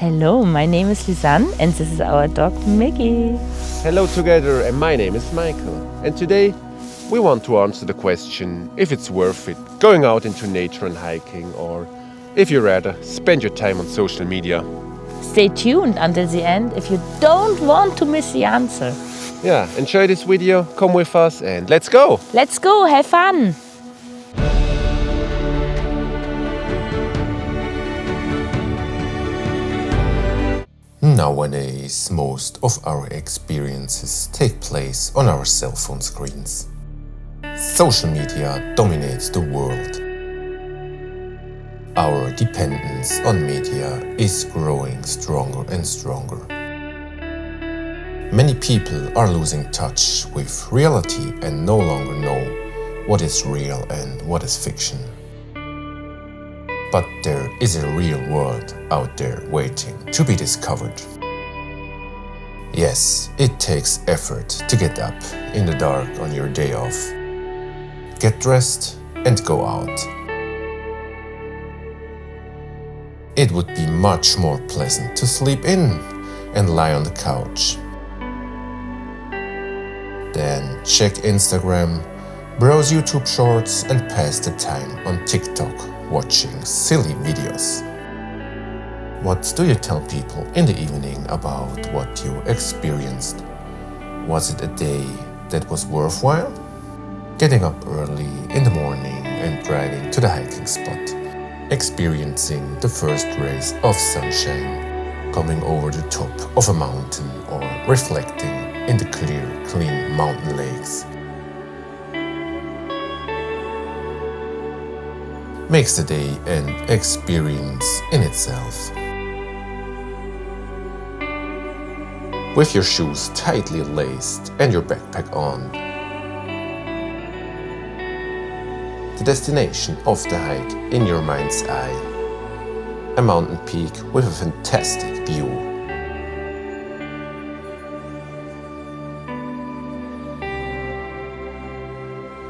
Hello, my name is Lisanne and this is our dog Mickey. Hello together, and my name is Michael. And today we want to answer the question if it's worth it going out into nature and hiking, or if you rather spend your time on social media. Stay tuned until the end if you don't want to miss the answer. Yeah, enjoy this video, come with us and let's go! Let's go, have fun! Nowadays, most of our experiences take place on our cell phone screens. Social media dominates the world. Our dependence on media is growing stronger and stronger. Many people are losing touch with reality and no longer know what is real and what is fiction. But there is a real world out there waiting to be discovered. Yes, it takes effort to get up in the dark on your day off, get dressed and go out. It would be much more pleasant to sleep in and lie on the couch. Then check Instagram, browse YouTube Shorts and pass the time on TikTok watching silly videos. What do you tell people in the evening about what you experienced? Was it a day that was worthwhile? Getting up early in the morning and driving to the hiking spot, experiencing the first rays of sunshine, coming over the top of a mountain or reflecting in the clear, clean mountain lakes. Makes the day an experience in itself. With your shoes tightly laced and your backpack on, the destination of the hike in your mind's eye, a mountain peak with a fantastic view.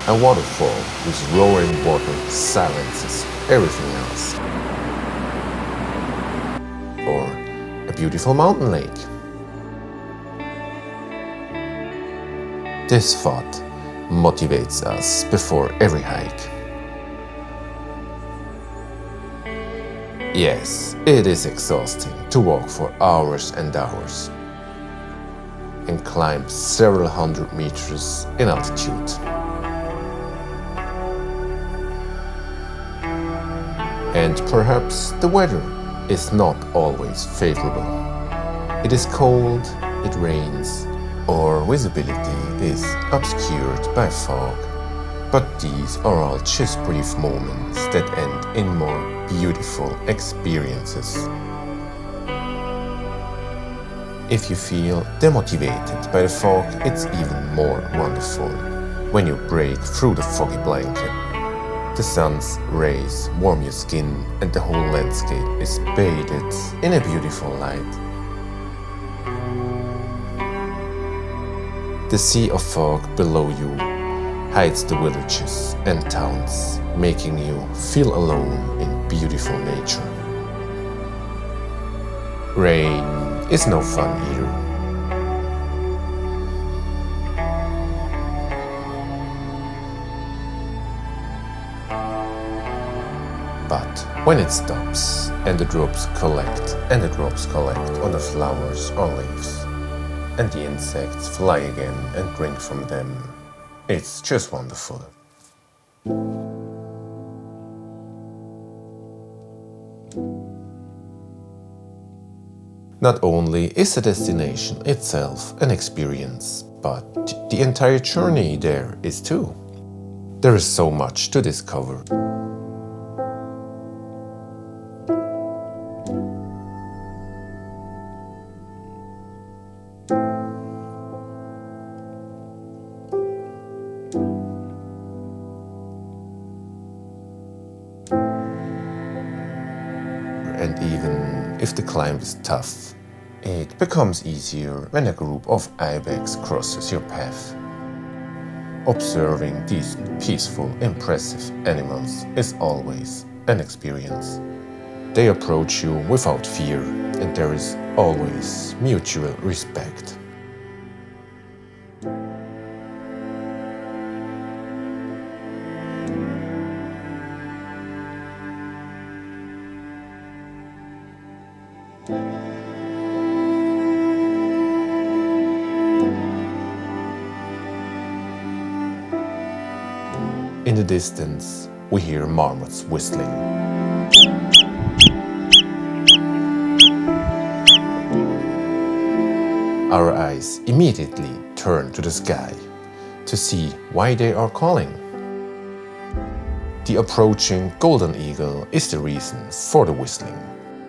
A waterfall whose roaring water silences everything else. Or a beautiful mountain lake. This thought motivates us before every hike. Yes, it is exhausting to walk for hours and hours and climb several hundred meters in altitude. And perhaps the weather is not always favorable. It is cold, it rains, or visibility is obscured by fog. But these are all just brief moments that end in more beautiful experiences. If you feel demotivated by the fog, it's even more wonderful when you break through the foggy blanket. The sun's rays warm your skin and the whole landscape is bathed in a beautiful light. The sea of fog below you hides the villages and towns, making you feel alone in beautiful nature. Rain is no fun either. But when it stops and the drops collect on the flowers or leaves, and the insects fly again and drink from them, it's just wonderful. Not only is the destination itself an experience, but the entire journey there is too. There is so much to discover. And even if the climb is tough, it becomes easier when a group of ibex crosses your path. Observing these peaceful, impressive animals is always an experience. They approach you without fear, and there is always mutual respect. In the distance, we hear marmots whistling. Our eyes immediately turn to the sky to see why they are calling. The approaching golden eagle is the reason for the whistling.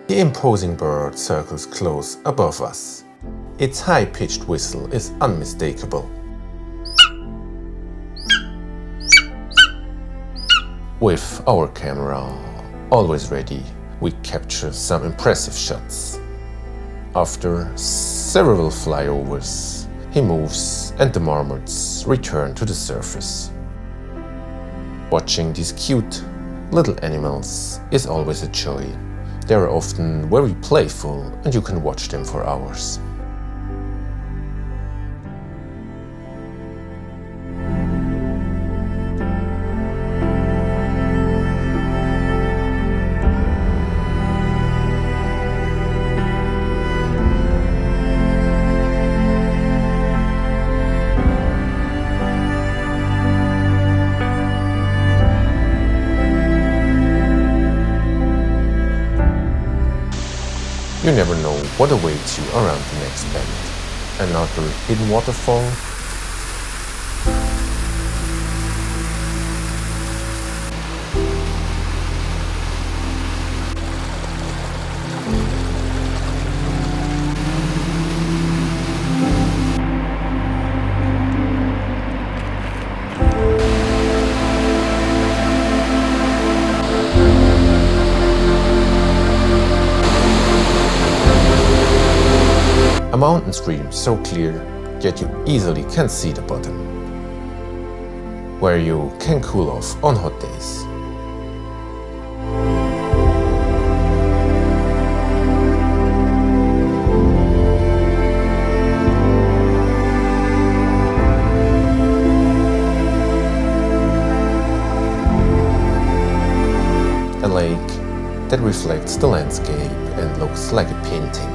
The imposing bird circles close above us. Its high-pitched whistle is unmistakable. With our camera always ready, we capture some impressive shots. After several flyovers, he moves and the marmots return to the surface. Watching these cute little animals is always a joy. They are often very playful and you can watch them for hours. You never know what awaits you around the next bend. Another hidden waterfall? A mountain stream so clear that you easily can see the bottom, where you can cool off on hot days. A lake that reflects the landscape and looks like a painting.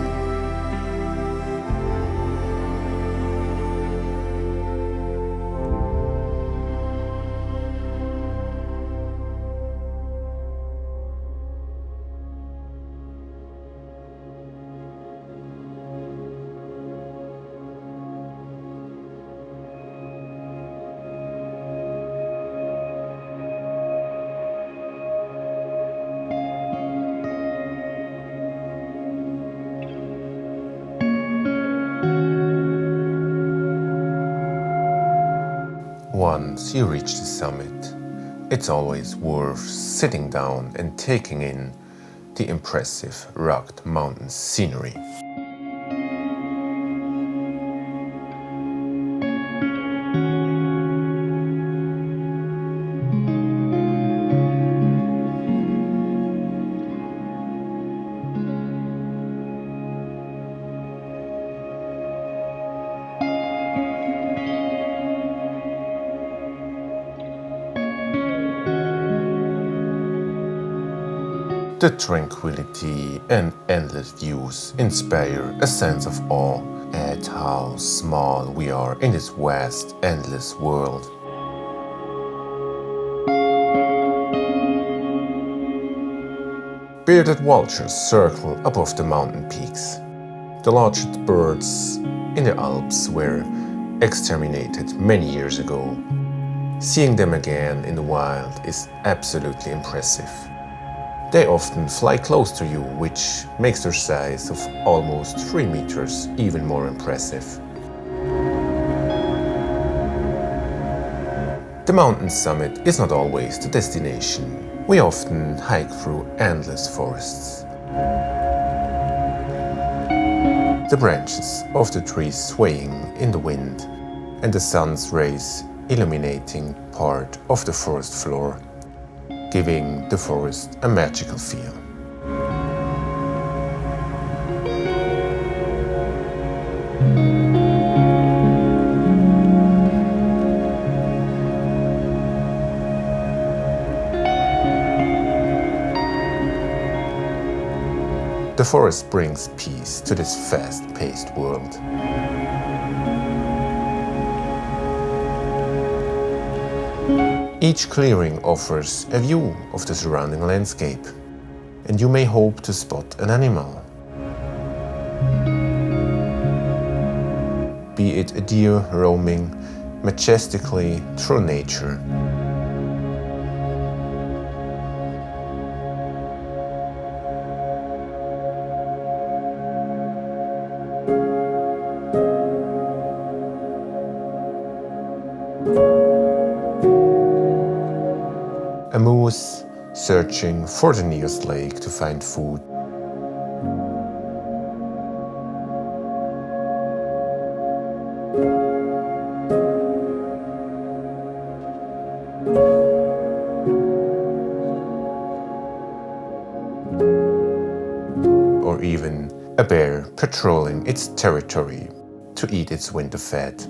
Once you reach the summit, it's always worth sitting down and taking in the impressive rugged mountain scenery. The tranquility and endless views inspire a sense of awe at how small we are in this vast, endless world. Bearded vultures circle above the mountain peaks. The largest birds in the Alps were exterminated many years ago. Seeing them again in the wild is absolutely impressive. They often fly close to you, which makes their size of almost 3 meters even more impressive. The mountain summit is not always the destination. We often hike through endless forests. The branches of the trees swaying in the wind and the sun's rays illuminating part of the forest floor, giving the forest a magical feel. The forest brings peace to this fast-paced world. Each clearing offers a view of the surrounding landscape, and you may hope to spot an animal. Be it a deer roaming majestically through nature. A moose searching for the nearest lake to find food. Or even a bear patrolling its territory to eat its winter fat.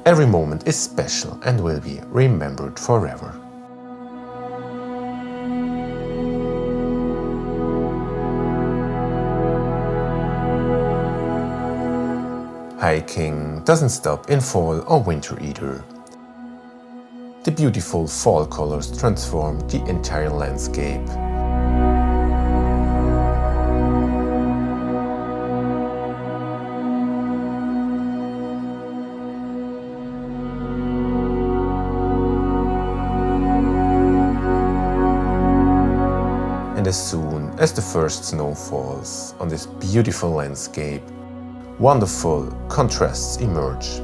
Every moment is special and will be remembered forever. Hiking doesn't stop in fall or winter either. The beautiful fall colors transform the entire landscape. And as soon as the first snow falls on this beautiful landscape, wonderful contrasts emerge.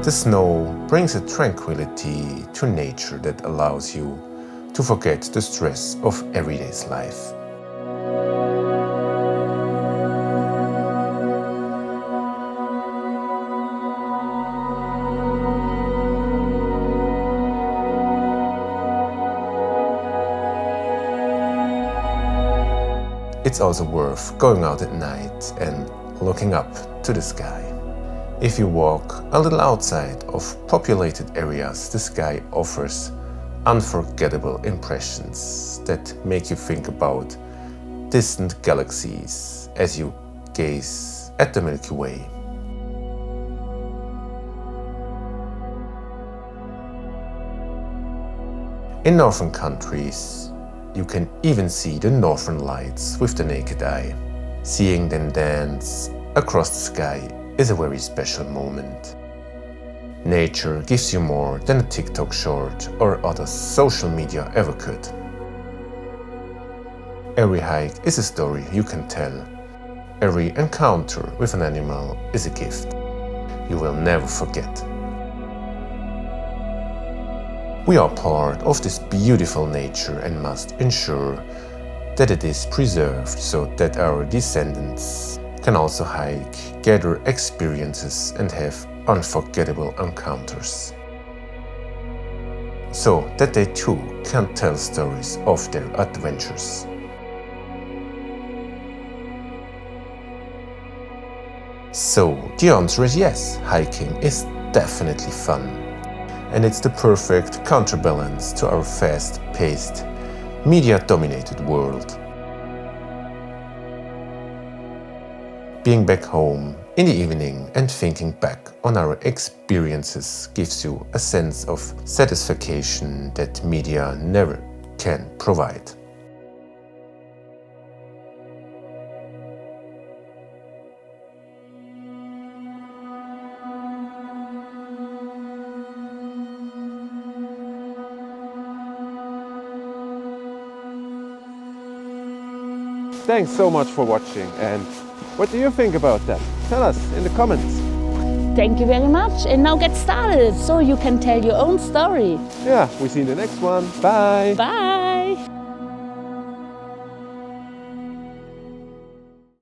The snow brings a tranquility to nature that allows you to forget the stress of everyday's life. It's also worth going out at night and looking up to the sky. If you walk a little outside of populated areas, the sky offers unforgettable impressions that make you think about distant galaxies as you gaze at the Milky Way. In northern countries, you can even see the northern lights with the naked eye. Seeing them dance across the sky is a very special moment. Nature gives you more than a TikTok short or other social media ever could. Every hike is a story you can tell. Every encounter with an animal is a gift you will never forget. We are part of this beautiful nature and must ensure that it is preserved so that our descendants can also hike, gather experiences and have unforgettable encounters. So that they too can tell stories of their adventures. So the answer is yes, hiking is definitely fun. And it's the perfect counterbalance to our fast-paced, media-dominated world. Being back home in the evening and thinking back on our experiences gives you a sense of satisfaction that media never can provide. Thanks so much for watching, and what do you think about that? Tell us in the comments. Thank you very much. And now get started so you can tell your own story. Yeah, we see you in the next one. Bye. Bye.